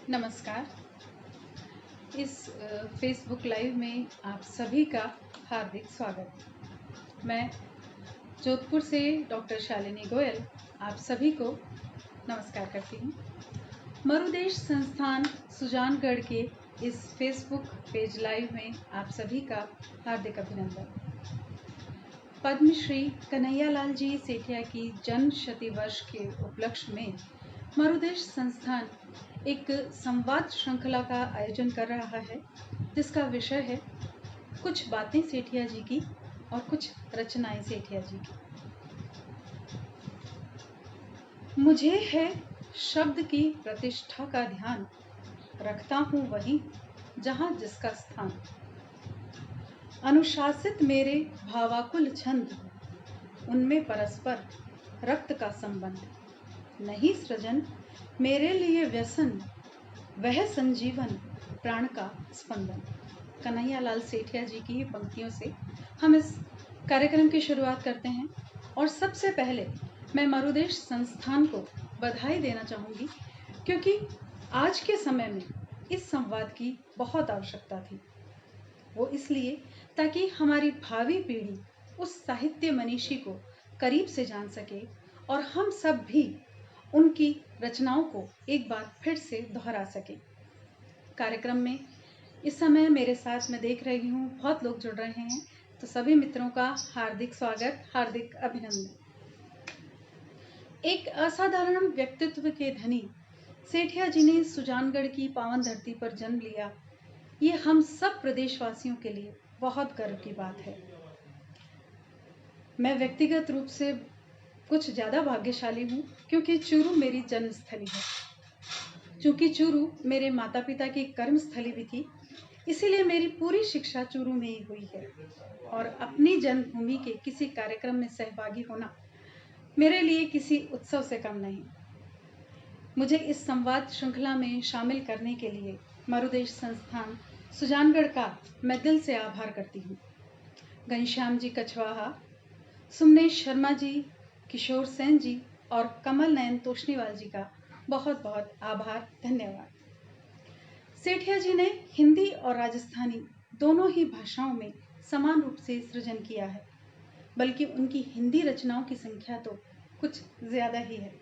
नमस्कार। इस Facebook live में आप सभी का हार्दिक स्वागत। मैं जोधपुर से डॉक्टर शालिनी गोयल आप सभी को नमस्कार करती हूँ। मरुदेश संस्थान सुजानगढ़ के इस फेसबुक पेज लाइव में आप सभी का हार्दिक अभिनंदन। पद्मश्री कन्हैयालाल जी सेठिया की जन्म शती वर्ष के उपलक्ष्य में मरुदेश संस्थान एक संवाद श्रृंखला का आयोजन कर रहा है, जिसका विषय है कुछ बातें सेठिया जी की और कुछ रचनाएं सेठिया जी की। मुझे है शब्द की प्रतिष्ठा का ध्यान, रखता हूँ वहीं जहाँ जिसका स्थान। अनुशासित मेरे भावाकुल छंद, उनमें परस्पर रक्त का संबंध। नहीं सृजन मेरे लिए व्यसन, वह संजीवन प्राण का स्पंदन। कन्हैयालाल सेठिया जी की पंक्तियों से हम इस कार्यक्रम की शुरुआत करते हैं। और सबसे पहले मैं मरुदेश संस्थान को बधाई देना चाहूँगी, क्योंकि आज के समय में इस संवाद की बहुत आवश्यकता थी। वो इसलिए ताकि हमारी भावी पीढ़ी उस साहित्य मनीषी को करीब से जान सके और हम सब भी उनकी रचनाओं को एक बार फिर से दोहरा सके। कार्यक्रम में इस समय मेरे साथ मैं देख रही हूँ बहुत लोग जुड़ रहे हैं, तो सभी मित्रों का हार्दिक स्वागत, हार्दिक अभिनंदन। एक असाधारण व्यक्तित्व के धनी सेठिया जी ने सुजानगढ़ की पावन धरती पर जन्म लिया। ये हम सब प्रदेशवासियों के लिए बहुत गर्व की बात है। मैं व्यक्तिगत रूप से कुछ ज़्यादा भाग्यशाली हूँ, क्योंकि चूरू मेरी जन्मस्थली है। चूँकि चूरू मेरे माता पिता की कर्मस्थली भी थी, इसीलिए मेरी पूरी शिक्षा चूरू में ही हुई है। और अपनी जन्मभूमि के किसी कार्यक्रम में सहभागी होना मेरे लिए किसी उत्सव से कम नहीं। मुझे इस संवाद श्रृंखला में शामिल करने के लिए मरुदेश संस्थान सुजानगढ़ का मैं दिल से आभार करती हूँ। घनश्याम जी कछवाहा, सुमनेश शर्मा जी, किशोर सेन जी और कमल नयन तोष्णीवाल जी का बहुत बहुत आभार, धन्यवाद। सेठिया जी ने हिंदी और राजस्थानी दोनों ही भाषाओं में समान रूप से सृजन किया है, बल्कि उनकी हिंदी रचनाओं की संख्या तो कुछ ज्यादा ही है।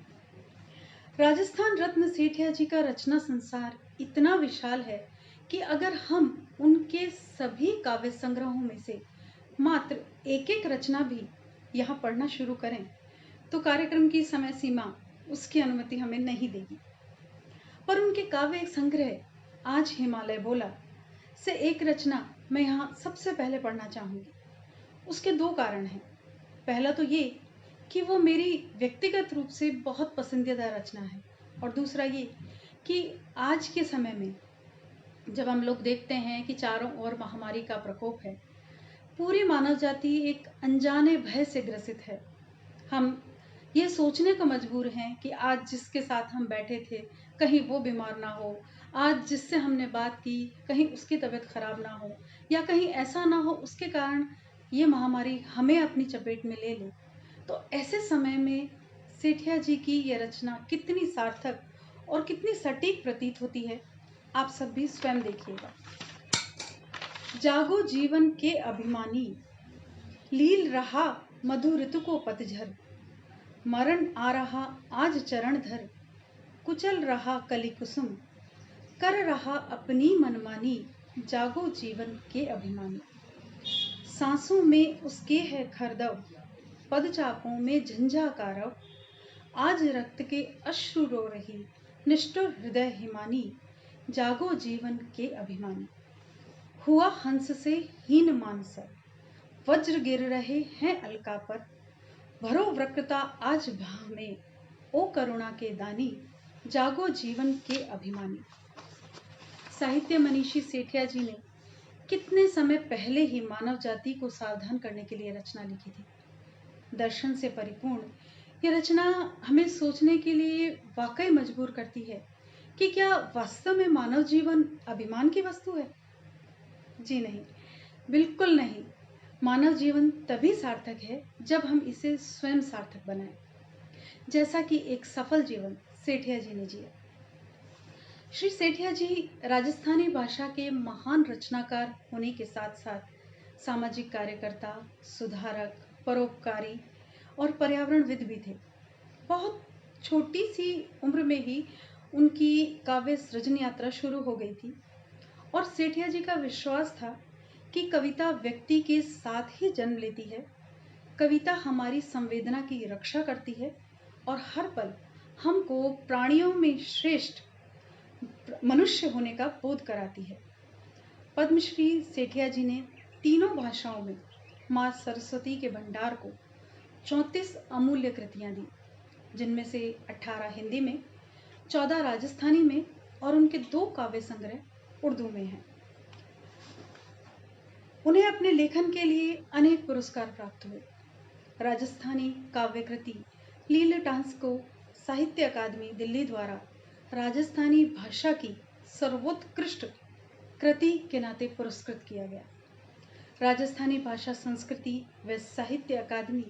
राजस्थान रत्न सेठिया जी का रचना संसार इतना विशाल है कि अगर हम उनके सभी काव्य संग्रहों में से मात्र एक एक रचना भी यहाँ पढ़ना शुरू करें तो कार्यक्रम की समय सीमा उसकी अनुमति हमें नहीं देगी। पर उनके काव्य संग्रह आज हिमालय बोला से एक रचना मैं यहाँ सबसे पहले पढ़ना चाहूँगी। उसके दो कारण हैं। पहला तो ये कि वो मेरी व्यक्तिगत रूप से बहुत पसंदीदा रचना है, और दूसरा ये कि आज के समय में जब हम लोग देखते हैं कि चारों ओर महामारी का प्रकोप है, पूरी मानव जाति एक अनजाने भय से ग्रसित है। हम ये सोचने को मजबूर हैं कि आज जिसके साथ हम बैठे थे कहीं वो बीमार ना हो, आज जिससे हमने बात की कहीं उसकी तबीयत खराब ना हो, या कहीं ऐसा ना हो उसके कारण ये महामारी हमें अपनी चपेट में ले ले। तो ऐसे समय में सेठिया जी की ये रचना कितनी सार्थक और कितनी सटीक प्रतीत होती है, आप सब भी स्वयं देखिएगा। जागो जीवन के अभिमानी, लील रहा मधु ऋतु को पतझर। मरण आ रहा आज चरण धर, कुचल रहा कली कुसुम। कर रहा अपनी मनमानी, जागो जीवन के अभिमानी। सांसों में उसके है खरदव, पदचापों में झंझाकारव। आज रक्त के अश्रु रो रही, निष्ठुर हृदय हिमानी। जागो जीवन के अभिमानी। हुआ हंस से हीन मानसर, वज्र गिर रहे हैं अलका पर। भरो वक्रता आज भाव में, ओ करुणा के दानी। जागो जीवन के अभिमानी। साहित्य मनीषी सेठिया जी ने कितने समय पहले ही मानव जाति को सावधान करने के लिए रचना लिखी थी। दर्शन से परिपूर्ण यह रचना हमें सोचने के लिए वाकई मजबूर करती है कि क्या वास्तव में मानव जीवन अभिमान की वस्तु है? जी नहीं, बिल्कुल नहीं। मानव जीवन तभी सार्थक है जब हम इसे स्वयं सार्थक बनाएं, जैसा कि एक सफल जीवन सेठिया जी ने जिया। श्री सेठिया जी राजस्थानी भाषा के महान रचनाकार होने के साथ साथ सामाजिक कार्यकर्ता, सुधारक, परोपकारी और पर्यावरणविद भी थे। बहुत छोटी सी उम्र में ही उनकी काव्य सृजन यात्रा शुरू हो गई थी और सेठिया जी का विश्वास था कि कविता व्यक्ति के साथ ही जन्म लेती है, कविता हमारी संवेदना की रक्षा करती है और हर पल हमको प्राणियों में श्रेष्ठ मनुष्य होने का बोध कराती है। पद्मश्री सेठिया जी ने तीनों भाषाओं में माँ सरस्वती के भंडार को 34 अमूल्य कृतियां दी, जिनमें से 18 हिंदी में, 14 राजस्थानी में और उनके 2 काव्य संग्रह उर्दू में हैं। उन्हें अपने लेखन के लिए अनेक पुरस्कार प्राप्त हुए। राजस्थानी काव्य कृति लीले टांस को साहित्य अकादमी दिल्ली द्वारा राजस्थानी भाषा की सर्वोत्कृष्ट कृति के नाते पुरस्कृत किया गया। राजस्थानी भाषा संस्कृति व साहित्य अकादमी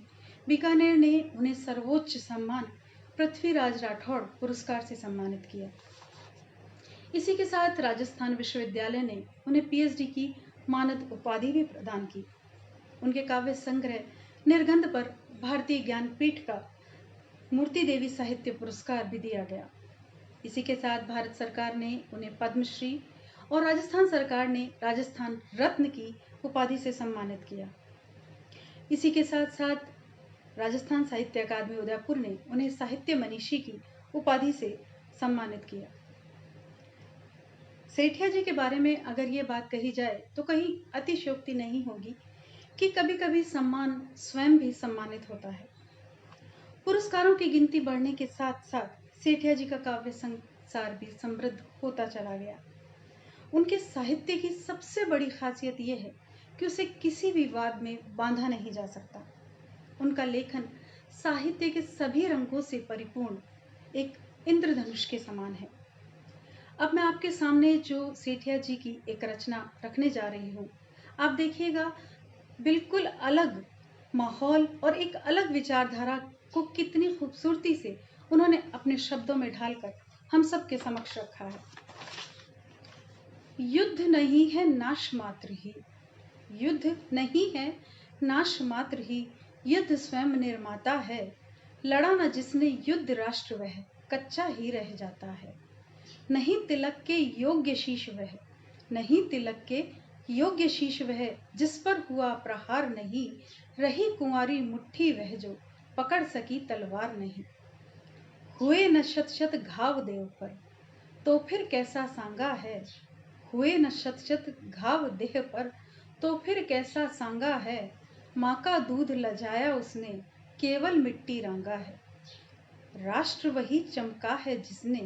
बीकानेर ने उन्हें सर्वोच्च सम्मान पृथ्वीराज राठौड़ पुरस्कार से सम्मानित किया। इसी के साथ राजस्थान विश्वविद्यालय ने उन्हें पीएचडी की मानद उपाधि भी प्रदान की। उनके काव्य संग्रह निर्गंध पर भारतीय ज्ञानपीठ का मूर्ति देवी साहित्य पुरस्कार भी दिया गया। इसी के साथ भारत सरकार ने उन्हें पद्मश्री और राजस्थान सरकार ने राजस्थान रत्न की उपाधि से सम्मानित किया। इसी के साथ साथ राजस्थान साहित्य अकादमी उदयपुर ने उन्हें साहित्य मनीषी की उपाधि से सम्मानित किया। सेठिया जी के बारे में अगर ये बात कही जाए तो कहीं अतिशयोक्ति नहीं होगी कि कभी कभी सम्मान स्वयं भी सम्मानित होता है। पुरस्कारों की गिनती बढ़ने के साथ साथ सेठिया जी का काव्य संसार भी समृद्ध होता चला गया। उनके साहित्य की सबसे बड़ी खासियत यह है कि उसे किसी भी वाद में बांधा नहीं जा सकता। उनका लेखन साहित्य के सभी रंगों से परिपूर्ण एक इंद्रधनुष के समान है। अब मैं आपके सामने जो सेठिया जी की एक रचना रखने जा रही हूँ, आप देखिएगा बिल्कुल अलग माहौल और एक अलग विचारधारा को कितनी खूबसूरती से उन्होंने अपने शब्दों में ढालकर हम सबके समक्ष रखा है। युद्ध नहीं है नाश मात्र ही, युद्ध नहीं है नाश मात्र ही, युद्ध स्वयं निर्माता है। लड़ा न जिसने युद्ध राष्ट्र वह कच्चा ही रह जाता है। नहीं तिलक के योग्य शीश वह, नहीं तिलक के योग्य शीश वह, जिस पर हुआ प्रहार नहीं। रही कुंवारी मुट्ठी वह जो पकड़ सकी तलवार नहीं। हुए न शत शत घाव देव पर, तो फिर कैसा सांगा है। हुए न शत शत घाव देह पर, तो फिर कैसा सांगा है। माँ का दूध लजाया उसने, केवल मिट्टी रांगा है। राष्ट्र वही चमका है जिसने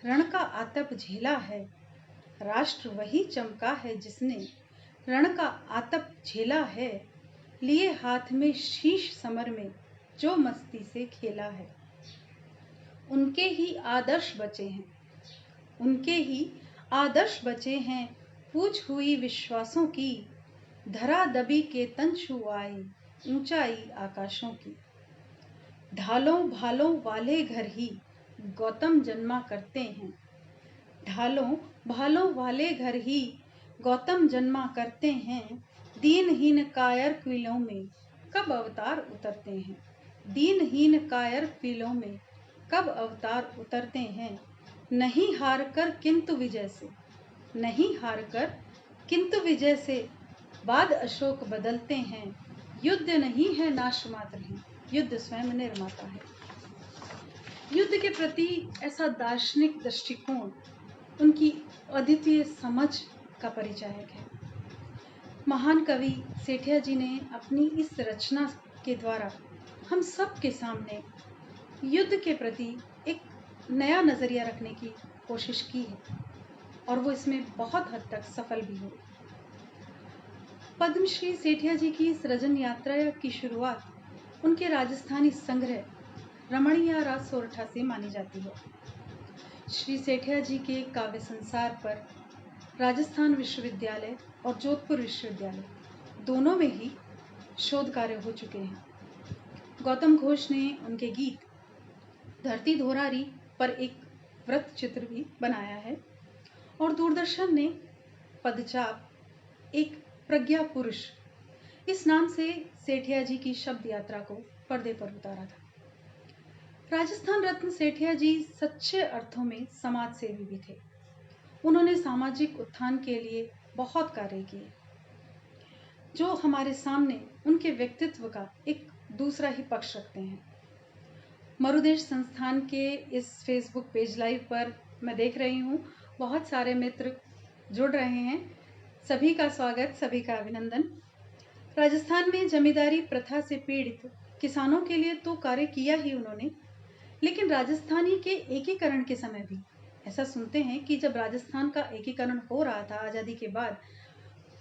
रण का आतप झेला है। राष्ट्र वही चमका है जिसने रण का आतप झेला है। लिए हाथ में शीश समर में जो मस्ती से खेला है। उनके ही आदर्श बचे हैं, उनके ही आदर्श बचे हैं। पूछ हुई विश्वासों की, धरा दबी के तन छू आई, ऊंचाई आकाशों की। ढालों भालों वाले घर ही गौतम जन्मा करते हैं। ढालों भालों वाले घर ही गौतम जन्मा करते हैं। दीनहीन कायर क्विलों में कब अवतार उतरते हैं। दीनहीन कायर क्विलों में कब अवतार उतरते हैं। नहीं हार कर किंतु विजय से, नहीं हार कर किंतु विजय से बाद अशोक बदलते हैं। युद्ध नहीं है नाश मात्र ही, युद्ध स्वयं निर्माता है। युद्ध के प्रति ऐसा दार्शनिक दृष्टिकोण उनकी अद्वितीय समझ का परिचायक है। महान कवि सेठिया जी ने अपनी इस रचना के द्वारा हम सब के सामने युद्ध के प्रति एक नया नजरिया रखने की कोशिश की है और वो इसमें बहुत हद तक सफल भी हुए। पद्मश्री सेठिया जी की सृजन यात्रा की शुरुआत उनके राजस्थानी संग्रह रमणीय रास सोरठा से मानी जाती है। श्री सेठिया जी के काव्य संसार पर राजस्थान विश्वविद्यालय और जोधपुर विश्वविद्यालय दोनों में ही शोध कार्य हो चुके हैं। गौतम घोष ने उनके गीत धरती धोरारी पर एक व्रत चित्र भी बनाया है। और दूरदर्शन ने पदचाप एक प्रज्ञा पुरुष इस नाम से सेठिया जी की शब्द यात्रा को पर्दे पर उतारा था। राजस्थान रत्न सेठिया जी सच्चे अर्थों में समाज सेवी भी थे। उन्होंने सामाजिक उत्थान के लिए बहुत कार्य किए, जो हमारे सामने उनके व्यक्तित्व का एक दूसरा ही पक्ष रखते हैं। मरुदेश संस्थान के इस फेसबुक पेज लाइव पर मैं देख रही हूँ बहुत सारे मित्र जुड़ रहे हैं। सभी का स्वागत, सभी का अभिनंदन। राजस्थान में जमींदारी प्रथा से पीड़ित किसानों के लिए तो कार्य किया ही उन्होंने, लेकिन राजस्थानी के एकीकरण के समय भी ऐसा सुनते हैं कि जब राजस्थान का एकीकरण हो रहा था आज़ादी के बाद,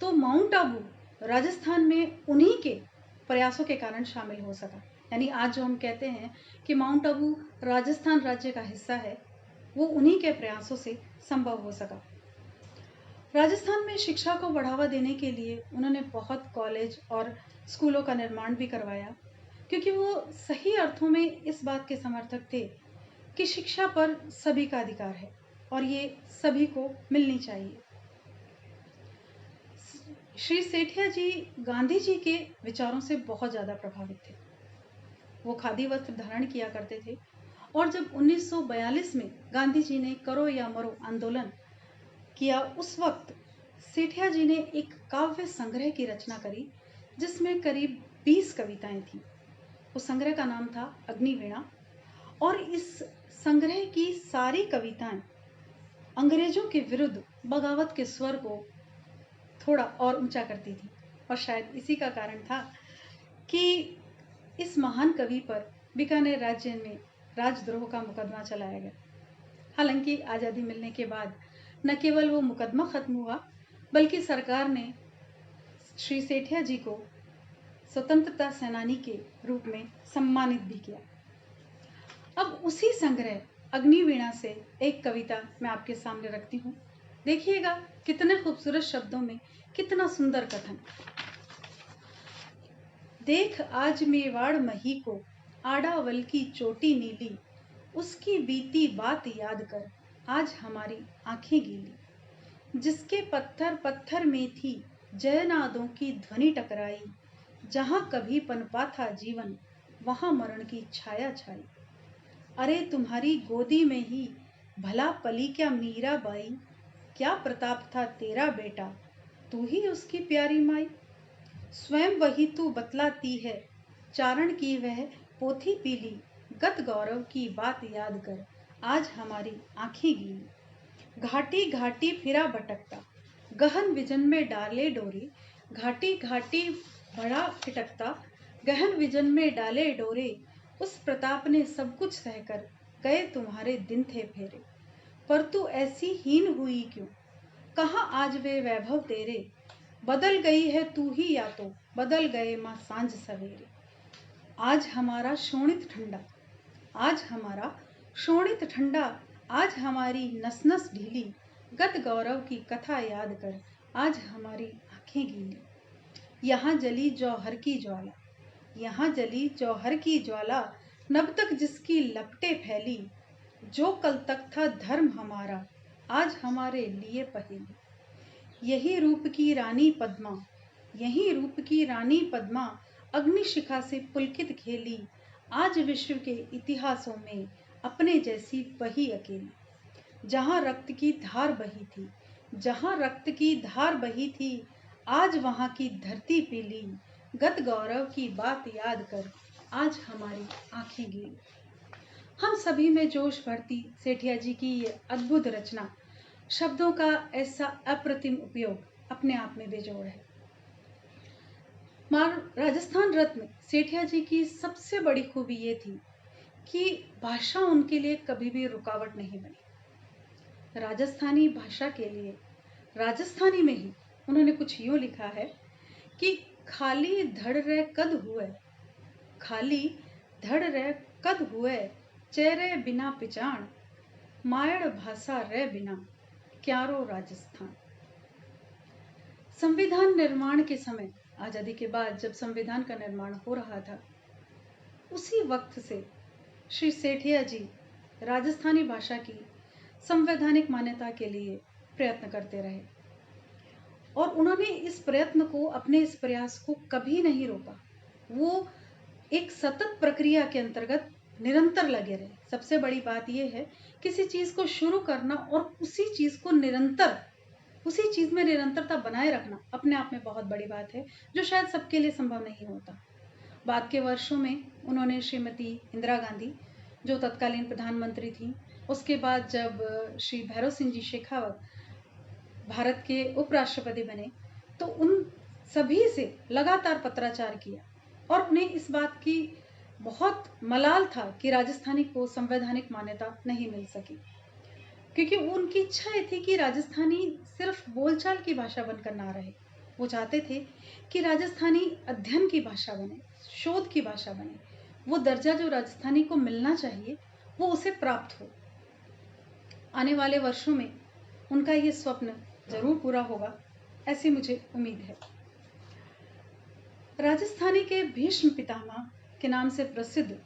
तो माउंट आबू राजस्थान में उन्हीं के प्रयासों के कारण शामिल हो सका। यानी आज जो हम कहते हैं कि माउंट आबू राजस्थान राज्य का हिस्सा है, वो उन्हीं के प्रयासों से संभव हो सका। राजस्थान में शिक्षा को बढ़ावा देने के लिए उन्होंने बहुत कॉलेज और स्कूलों का निर्माण भी करवाया, क्योंकि वो सही अर्थों में इस बात के समर्थक थे कि शिक्षा पर सभी का अधिकार है और ये सभी को मिलनी चाहिए। श्री सेठिया जी गांधी जी के विचारों से बहुत ज़्यादा प्रभावित थे। वो खादी वस्त्र धारण किया करते थे और जब 1942 में गांधी जी ने करो या मरो आंदोलन किया, उस वक्त सेठिया जी ने एक काव्य संग्रह की रचना करी जिसमें करीब 20 कविताएं थीं। उस संग्रह का नाम था अग्निवीणा और इस संग्रह की सारी कविताएं अंग्रेजों के विरुद्ध बगावत के स्वर को थोड़ा और ऊंचा करती थी। और शायद इसी का कारण था कि इस महान कवि पर बीकानेर राज्य में राजद्रोह का मुकदमा चलाया गया। हालांकि आज़ादी मिलने के बाद न केवल वो मुकदमा खत्म हुआ, बल्कि सरकार ने श्री सेठिया जी को स्वतंत्रता सेनानी के रूप में सम्मानित भी किया। अब उसी संग्रह अग्निवीणा से एक कविता मैं आपके सामने रखती हूँ। देखिएगा कितने खूबसूरत शब्दों में कितना सुंदर कथन। देख आज मेवाड़ मही को, आड़ावल की चोटी नीली, उसकी बीती बात याद कर, आज हमारी आंखें गीली। जिसके पत्थर पत्थर में थी जयनादों की ध्वनि टकराई, जहां कभी पनपा था जीवन, वहां मरण की छाया छाई। अरे तुम्हारी गोदी में ही भला पली क्या मीरा बाई, क्या प्रताप था तेरा बेटा, तू ही उसकी प्यारी माई। स्वयं वही तू बतलाती है, चारण की वह पोथी पीली, गत गौरव की बात याद कर, आज हमारी आंखें गीली। घाटी घाटी फिरा भटकता, गहन विजन में डाले डोरे, घाटी घाटी बड़ा खिटकता, गहन विजन में डाले डोरे। उस प्रताप ने सब कुछ सहकर, गए तुम्हारे दिन थे फेरे। पर तू ऐसी हीन हुई क्यों, कहाँ आज वे वैभव तेरे। बदल गई है तू ही या तो बदल गए माँ सांझ सवेरे। आज हमारा शोणित ठंडा, आज हमारा शोणित ठंडा, आज हमारी नस नस ढीली, गत गौरव की कथा याद कर, आज हमारी आंखें गीली। यहाँ जली जौहर की ज्वाला, यहाँ जली जौहर की ज्वाला, नब तक जिसकी लपटें फैली, जो कल तक था धर्म हमारा, आज हमारे लिए पहेली। यही रूप की रानी पद्मा, यही रूप की रानी पद्मा, अग्निशिखा से पुलकित खेली, आज विश्व के इतिहासों में अपने जैसी वही अकेली। जहाँ रक्त की धार बही थी, जहाँ रक्त की धार बही थी, आज वहाँ की धरती पीली, गत गौरव की बात याद कर, आज हमारी आंखें गीली। हम सभी में जोश भरती सेठिया जी की ये अद्भुत रचना, शब्दों का ऐसा अप्रतिम उपयोग अपने आप में बेजोड़ है। राजस्थान रत्न सेठिया जी की सबसे बड़ी खूबी ये थी कि भाषा उनके लिए कभी भी रुकावट नहीं बनी। राजस्थानी भाषा के लिए राजस्थानी में ही उन्होंने कुछ यूं लिखा है कि खाली धड़ रे कद हुए, खाली धड़ रे कद हुए, चेहरे बिना पिचाण, मायड़ भाषा रे बिना, क्यारो राजस्थान। संविधान निर्माण के समय, आजादी के बाद जब संविधान का निर्माण हो रहा था, उसी वक्त से श्री सेठिया जी राजस्थानी भाषा की संवैधानिक मान्यता के लिए प्रयत्न करते रहे और उन्होंने इस प्रयत्न को, अपने इस प्रयास को कभी नहीं रोका। वो एक सतत प्रक्रिया के अंतर्गत निरंतर लगे रहे। सबसे बड़ी बात यह है, किसी चीज को शुरू करना और उसी चीज को उसी चीज में निरंतरता बनाए रखना अपने आप में बहुत बड़ी बात है, जो शायद सबके लिए संभव नहीं होता। बाद के वर्षों में उन्होंने श्रीमती इंदिरा गांधी, जो तत्कालीन प्रधानमंत्री थी, उसके बाद जब श्री भैरव सिंह जी शेखावत भारत के उपराष्ट्रपति बने, तो उन सभी से लगातार पत्राचार किया और उन्हें इस बात की बहुत मलाल था कि राजस्थानी को संवैधानिक मान्यता नहीं मिल सकी, क्योंकि उनकी इच्छा ये थी कि राजस्थानी सिर्फ बोलचाल की भाषा बनकर ना रहे। वो चाहते थे कि राजस्थानी अध्ययन की भाषा बने, शोध की भाषा बने। वो दर्जा जो राजस्थानी को मिलना चाहिए वो उसे प्राप्त हो। आने वाले वर्षों में उनका ये स्वप्न जरूर पूरा होगा, ऐसी मुझे उम्मीद है। राजस्थानी के भीष्म पितामह के नाम से प्रसिद्ध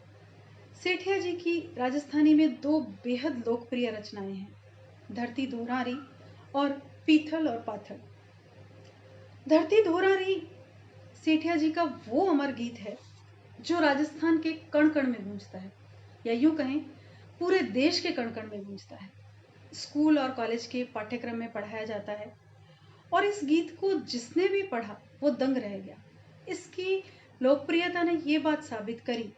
सेठिया जी की राजस्थानी में 2 बेहद लोकप्रिय रचनाएं हैं, धरती धोरारी और पीथल और पाथल। धरती धोरारी सेठिया जी का वो अमर गीत है जो राजस्थान के कण कण में गूंजता है, या यूं कहें पूरे देश के कण कण में गूंजता है। स्कूल और कॉलेज के पाठ्यक्रम में पढ़ाया जाता है और इस गीत को जिसने भी पढ़ा वो दंग रह गया। इसकी लोकप्रियता ने ये बात साबित करी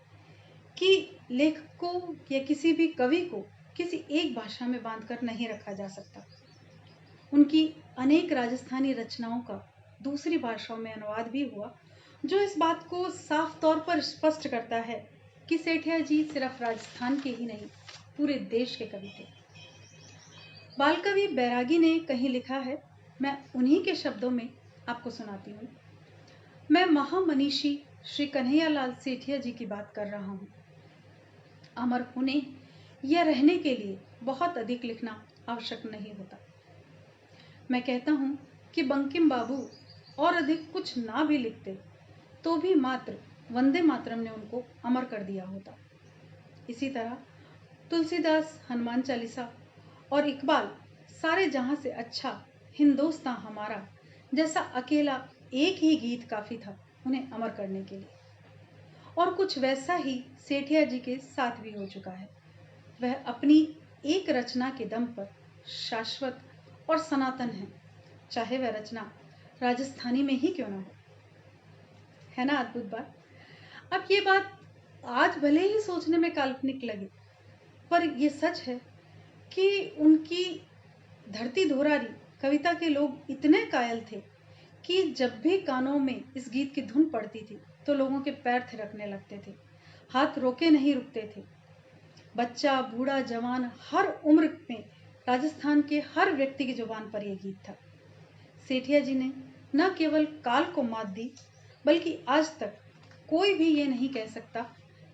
कि लेखक को या किसी भी कवि को किसी एक भाषा में बांधकर नहीं रखा जा सकता। उनकी अनेक राजस्थानी रचनाओं का दूसरी भाषाओं में अनुवाद भी हुआ, जो इस बात को साफ तौर पर स्पष्ट करता है कि सेठिया जी सिर्फ राजस्थान के ही नहीं, पूरे देश के कवि थे। बालकवि बैरागी ने कहीं लिखा है, मैं उन्हीं के शब्दों में आपको सुनाती हूँ। मैं महामनीषी श्री कन्हैयालाल सेठिया जी की बात कर रहा हूँ। अमर होने या रहने के लिए बहुत अधिक लिखना आवश्यक नहीं होता। मैं कहता हूँ कि बंकिम बाबू और अधिक कुछ ना भी लिखते तो भी मात्र वंदे मातरम ने उनको अमर कर दिया होता। इसी तरह तुलसीदास हनुमान चालीसा और इकबाल सारे जहां से अच्छा हिंदुस्तान हमारा जैसा अकेला एक ही गीत काफी था उन्हें अमर करने के लिए। और कुछ वैसा ही सेठिया जी के साथ भी हो चुका है। वह अपनी एक रचना के दम पर शाश्वत और सनातन है, चाहे वह रचना राजस्थानी में ही क्यों ना हो। है ना अद्भुत बात। अब ये बात आज भले ही सोचने में काल्पनिक लगे, पर यह सच है कि उनकी धरती धोरारी कविता के लोग इतने कायल थे कि जब भी कानों में इस गीत की धुन पड़ती थी तो लोगों के पैर थिरकने लगते थे, हाथ रोके नहीं रुकते थे। बच्चा, बूढ़ा, जवान, हर उम्र में राजस्थान के हर व्यक्ति की जुबान पर यह गीत था। सेठिया जी ने न केवल काल को मात दी, बल्कि आज तक कोई भी ये नहीं कह सकता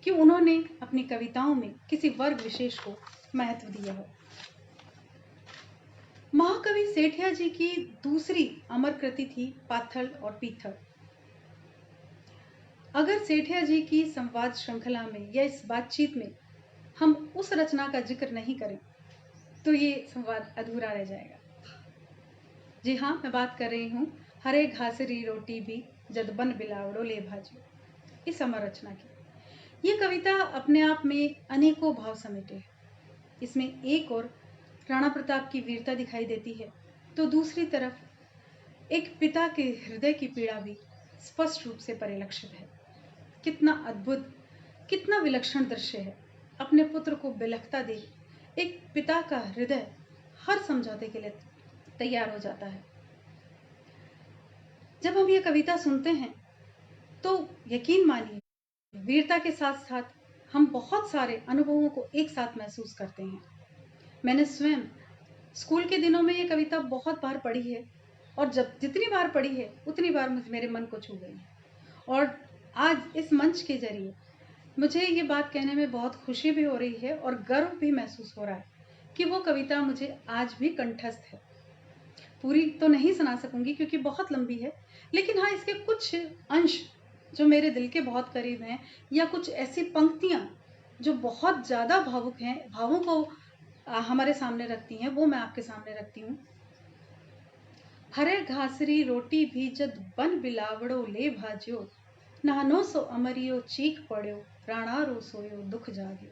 कि उन्होंने अपनी कविताओं में किसी वर्ग विशेष को महत्व दिया हो। महाकवि सेठिया जी की दूसरी अमर कृति थी पाथल और पीथल। अगर सेठिया जी की संवाद श्रृंखला में या इस बातचीत में हम उस रचना का जिक्र नहीं करें तो ये संवाद अधूरा रह जाएगा। जी हाँ, मैं बात कर रही हूँ हरे घासरी रोटी भी जद बन बिलावड़ो ले भाजो, इस अमर रचना की। ये कविता अपने आप में अनेकों भाव समेटे है। इसमें एक और राणा प्रताप की वीरता दिखाई देती है, तो दूसरी तरफ एक पिता के हृदय की पीड़ा भी स्पष्ट रूप से परिलक्षित है। कितना अद्भुत, कितना विलक्षण दृश्य है। अपने पुत्र को बिलखता देख एक पिता का हृदय हर समझौते के लिए तैयार हो जाता है। जब हम ये कविता सुनते हैं तो यकीन मानिए, वीरता के साथ साथ हम बहुत सारे अनुभवों को एक साथ महसूस करते हैं। मैंने स्वयं स्कूल के दिनों में ये कविता बहुत बार पढ़ी है और जब जितनी बार पढ़ी है उतनी बार मेरे मन को छू गई है। और आज इस मंच के जरिए मुझे ये बात कहने में बहुत खुशी भी हो रही है और गर्व भी महसूस हो रहा है कि वो कविता मुझे आज भी कंठस्थ है। पूरी तो नहीं सुना सकूंगी क्योंकि बहुत लंबी है, लेकिन हाँ, इसके कुछ अंश जो मेरे दिल के बहुत करीब हैं, या कुछ ऐसी पंक्तियां जो बहुत ज़्यादा भावुक हैं, भावों को हमारे सामने रखती हैं वो मैं आपके सामने रखती हूँ। हरे घासरी रोटी भी जद बन बिलावड़ो ले भाज्यो, नानो सो अमरियो चीख पड़्यो, राणारो सोयो दुख जाग्यो।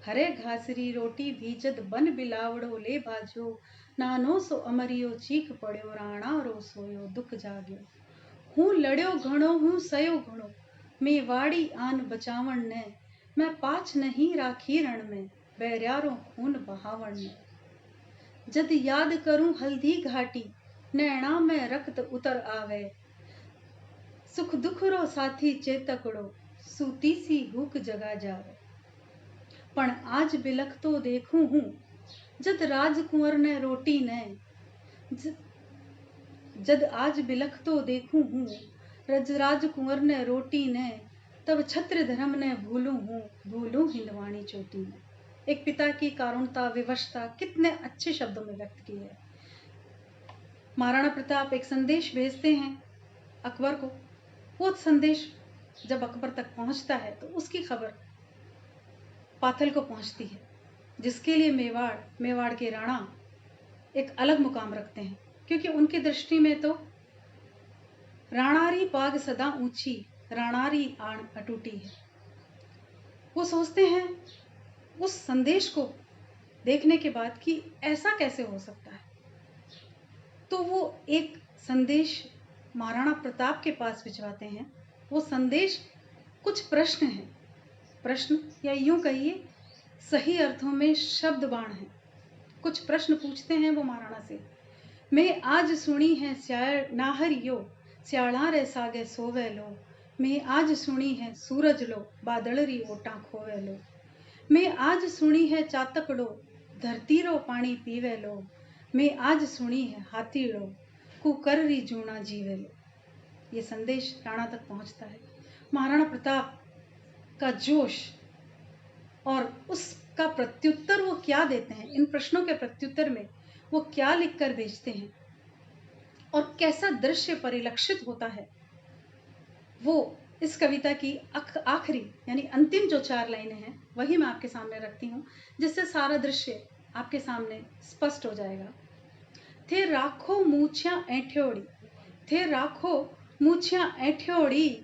हरे घासरी रोटी भी जद बन बिलावड़ो ले भाज्यो, नानो सो अमरियो चीख पड़्यो, राणारो सोयो दुख जाग्यो। हूँ लड़्यो घणो हूँ सयो घणो, मेवाड़ी आन बचावण ने, मैं पाछ नहीं राखी रण में, बैर्यारो खून बहावण ने। जद याद करूं हल्दी घाटी, नैणा में रक्त उतर आवे, सुख दुख रो साथी चेतकड़ो, सूती सी हुक जगा जावे। पण आज बिलख तो देखूं हूं, जद राजकुंवर ने रोटी ने, जद आज बिलख तो देखूं हूं, राजकुंवर ने रोटी ने, तब छत्र धर्म ने भूलूं हूं, भूलूं हिंदवाणी चोटी में। एक पिता की कारुणता, विवशता कितने अच्छे शब्दों में व्यक्त की है। महाराणा प्रताप एक संदेश भेजते हैं अकबर को। वो संदेश जब अकबर तक पहुंचता है तो उसकी खबर पाथल को पहुंचती है, जिसके लिए मेवाड़ के राणा एक अलग मुकाम रखते हैं, क्योंकि उनकी दृष्टि में तो राणारी पाग सदा ऊंची, राणारी आण अटूटी है। वो सोचते हैं उस संदेश को देखने के बाद कि ऐसा कैसे हो सकता है, तो वो एक संदेश महाराणा प्रताप के पास भिजवाते हैं। वो संदेश कुछ प्रश्न हैं, प्रश्न या यूं कहिए सही अर्थों में शब्द बाण है। कुछ प्रश्न पूछते हैं वो महाराणा से। मैं आज सुनी है नाहरियो, स्याला रे सागे सोवे लो, मैं आज सुनी है सूरज लो, बादलरी ओटा खोवे लो, मैं आज सुनी है चातकड़ो, धरती रो पानी पीवे लो, मैं आज सुनी है हाथीड़ो, कुकररी जूना जीवे लो। ये संदेश राणा तक पहुंचता है। महाराणा प्रताप का जोश और उसका प्रत्युत्तर वो क्या देते हैं, इन प्रश्नों के प्रत्युत्तर में वो क्या लिखकर भेजते हैं और कैसा दृश्य परिलक्षित होता है, वो इस कविता की आखिरी यानी अंतिम जो 4 लाइनें हैं वही मैं आपके सामने रखती हूँ, जिससे सारा दृश्य आपके सामने स्पष्ट हो जाएगा। थे राखो मूछिया ऐठ्योड़ी, थे राखो मूछिया ऐठ्योड़ी,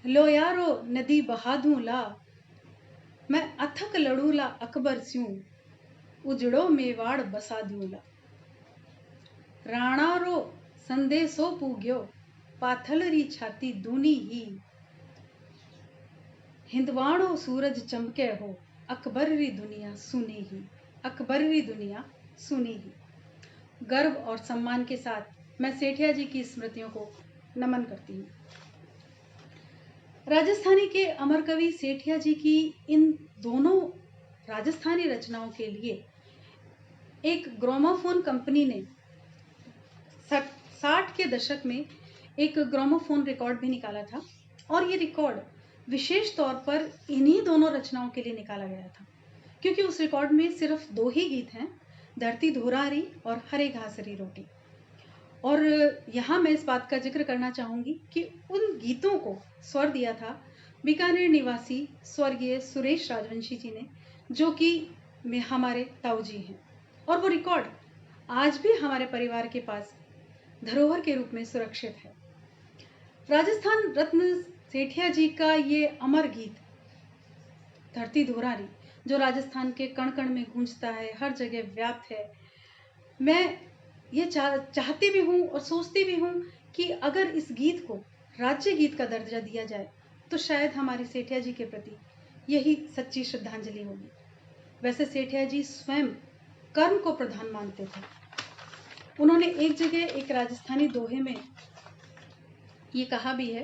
लोयारो नदी बहादू ला, मैं अथक लड़ूला अकबर स्यूं, उजड़ो मेवाड़ बसा दूला। राणारो संदेशो पूग्यो, पाथलरी छाती दूनी ही, हिंदवाणो सूरज चमके हो, अकबररी दुनिया सुनी ही, अकबररी दुनिया सुनी ही। गर्व और सम्मान के साथ मैं सेठिया जी की स्मृतियों को नमन करती हूँ। राजस्थानी के अमर कवि सेठिया जी की इन दोनों राजस्थानी रचनाओं के लिए एक ग्रामोफोन कंपनी ने 60 के दशक में एक ग्रामोफोन रिकॉर्ड भी निकाला था, और ये रिकॉर्ड विशेष तौर पर इन्हीं दोनों रचनाओं के लिए निकाला गया था, क्योंकि उस रिकॉर्ड में सिर्फ 2 ही गीत हैं, धरती धुरारी और हरे घासरी रोटी। और यहाँ मैं इस बात का जिक्र करना चाहूँगी कि उन गीतों को स्वर दिया था बीकानेर निवासी स्वर्गीय सुरेश राजवंशी जी ने, जो कि हमारे ताऊ जी हैं, और वो रिकॉर्ड आज भी हमारे परिवार के पास धरोहर के रूप में सुरक्षित है। राजस्थान रत्न सेठिया जी का ये अमर गीत धरती धुरारी, जो राजस्थान के कण कण में गूंजता है, हर जगह व्याप्त है, मैं ये चाहती भी हूँ और सोचती भी हूँ कि अगर इस गीत को राज्य गीत का दर्जा दिया जाए तो शायद हमारी सेठिया जी के प्रति यही सच्ची श्रद्धांजलि होगी। वैसे सेठिया जी स्वयं कर्म को प्रधान मानते थे। उन्होंने एक जगह एक राजस्थानी दोहे में ये कहा भी है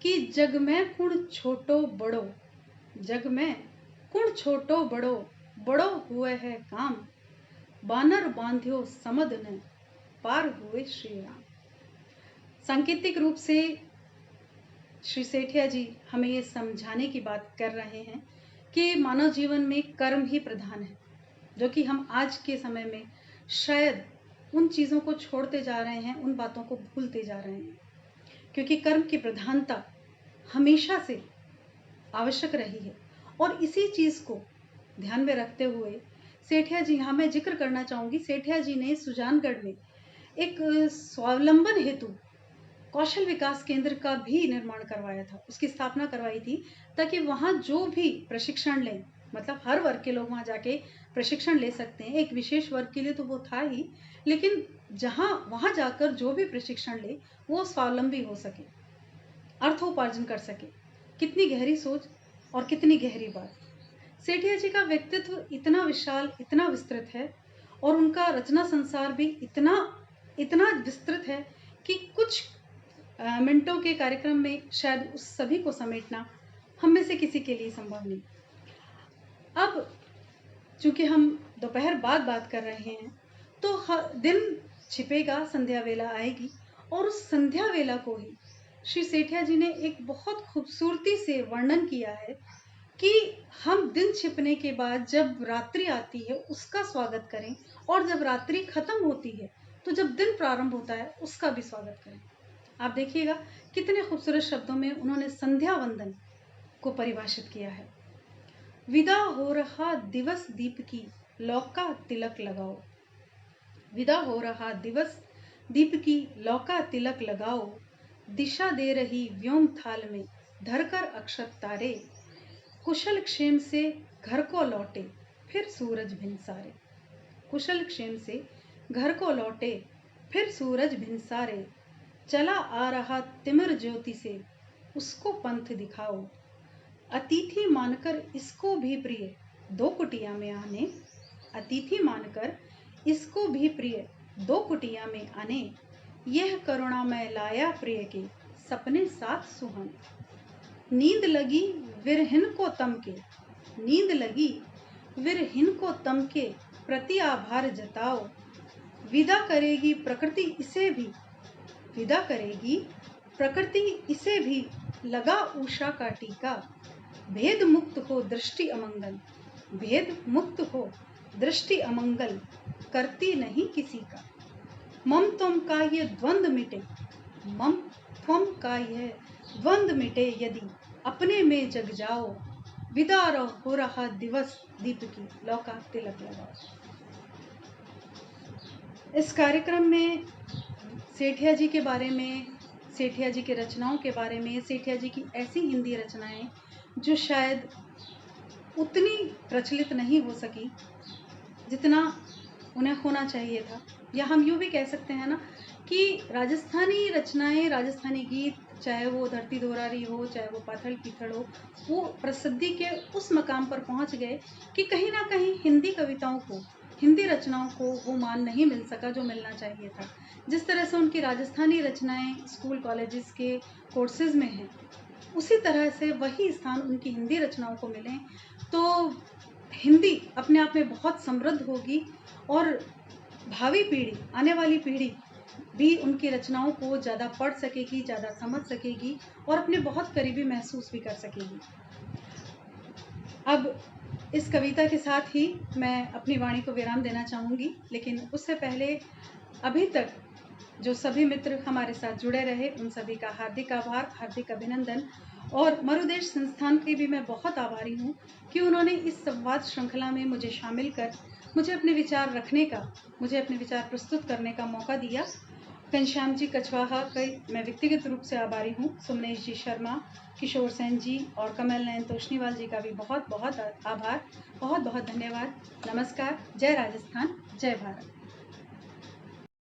कि जग में कुण छोटो बड़ो, जग में कुण छोटो बड़ो, बड़ो हुए है काम, बानर बांध्यो समद ने, पार हुए श्री राम। सांकेतिक रूप से श्री सेठिया जी हमें ये समझाने की बात कर रहे हैं कि मानव जीवन में कर्म ही प्रधान है, जो कि हम आज के समय में शायद उन चीज़ों को छोड़ते जा रहे हैं, उन बातों को भूलते जा रहे हैं, क्योंकि कर्म की प्रधानता हमेशा से आवश्यक रही है। और इसी चीज़ को ध्यान में रखते हुए सेठिया जी, यहाँ मैं जिक्र करना चाहूँगी, सेठिया जी ने सुजानगढ़ में एक स्वावलंबन हेतु कौशल विकास केंद्र का भी निर्माण करवाया था, उसकी स्थापना करवाई थी, ताकि वहाँ जो भी प्रशिक्षण लें, मतलब हर वर्ग के लोग वहाँ जाके प्रशिक्षण ले सकते हैं। एक विशेष वर्ग के लिए तो वो था ही, लेकिन जहाँ वहाँ जाकर जो भी प्रशिक्षण ले वो स्वावलंबी हो सके, अर्थोपार्जन कर सके। कितनी गहरी सोच और कितनी गहरी बात। सेठिया जी का व्यक्तित्व इतना विशाल, इतना विस्तृत है, और उनका रचना संसार भी इतना इतना विस्तृत है कि कुछ मिनटों के कार्यक्रम में शायद उस सभी को समेटना हम में से किसी के लिए संभव नहीं। अब चूंकि हम दोपहर बाद बात कर रहे हैं, तो दिन छिपेगा, संध्या वेला आएगी, और उस संध्या वेला को ही श्री सेठिया जी ने एक बहुत खूबसूरती से वर्णन किया है कि हम दिन छिपने के बाद जब रात्रि आती है उसका स्वागत करें, और जब रात्रि खत्म होती है तो जब दिन प्रारंभ होता है उसका भी स्वागत करें। आप देखिएगा कितने खूबसूरत शब्दों में उन्होंने संध्या वंदन को परिभाषित किया है। विदा हो रहा दिवस दीप की लौका तिलक लगाओ, विदा हो रहा दिवस दीप की लौका तिलक लगाओ, दिशा दे रही व्योम थाल में धरकर अक्षत तारे, कुशल क्षेम से घर को लौटे फिर सूरज भिनसारे, कुशल क्षेम से घर को लौटे फिर सूरज भिनसारे, चला आ रहा तिमिर ज्योति से उसको पंथ दिखाओ, अतिथि मानकर इसको भी प्रिय दो कुटिया में आने, अतिथि मानकर इसको भी प्रिय दो कुटिया में आने, यह करुणा मैं लाया प्रिय के सपने साथ सुहाने, नींद लगी विरहिन को तम के, नींद लगी विरहिन को तम के प्रति आभार जताओ, विदा करेगी प्रकृति इसे भी, विदा करेगी प्रकृति इसे भी लगा उषा का टीका, भेद मुक्त हो दृष्टि अमंगल, भेद मुक्त हो दृष्टि अमंगल करती नहीं किसी का, मम तुम का ये द्वंद्व मिटे, मम त्वम का यह द्वंद्व मिटे यदि अपने में जग जाओ, विदा हो रहा दिवस दीप की लौका तिलक लगाओ। इस कार्यक्रम में सेठिया जी के बारे में, सेठिया जी के रचनाओं के बारे में, सेठिया जी की ऐसी हिंदी रचनाएं जो शायद उतनी प्रचलित नहीं हो सकी जितना उन्हें होना चाहिए था, या हम यूँ भी कह सकते हैं ना कि राजस्थानी रचनाएं, राजस्थानी गीत, चाहे वो धरती दोहरारी हो, चाहे वो पाथल कीथड़ हो, वो प्रसिद्धि के उस मकाम पर पहुंच गए कि कहीं ना कहीं हिंदी कविताओं को, हिंदी रचनाओं को वो मान नहीं मिल सका जो मिलना चाहिए था। जिस तरह से उनकी राजस्थानी रचनाएं स्कूल कॉलेजेस के कोर्सेज में हैं, उसी तरह से वही स्थान उनकी हिंदी रचनाओं को मिले तो हिंदी अपने आप में बहुत समृद्ध होगी, और भावी पीढ़ी, आने वाली पीढ़ी भी उनकी रचनाओं को ज़्यादा पढ़ सकेगी, ज़्यादा समझ सकेगी, और अपने बहुत करीबी महसूस भी कर सकेगी। अब इस कविता के साथ ही मैं अपनी वाणी को विराम देना चाहूँगी, लेकिन उससे पहले अभी तक जो सभी मित्र हमारे साथ जुड़े रहे उन सभी का हार्दिक आभार, हार्दिक अभिनंदन, और मरुदेश संस्थान की भी मैं बहुत आभारी हूँ कि उन्होंने इस संवाद श्रृंखला में मुझे शामिल कर मुझे अपने विचार रखने का, मुझे अपने विचार प्रस्तुत करने का मौका दिया। घनश्याम जी कछवाहा का मैं व्यक्तिगत रूप से आभारी हूँ। सुमनेश जी शर्मा, किशोर सेन जी और कमल नयन तोष्णीवाल जी का भी बहुत बहुत आभार, बहुत बहुत धन्यवाद। नमस्कार, जय राजस्थान, जय भारत।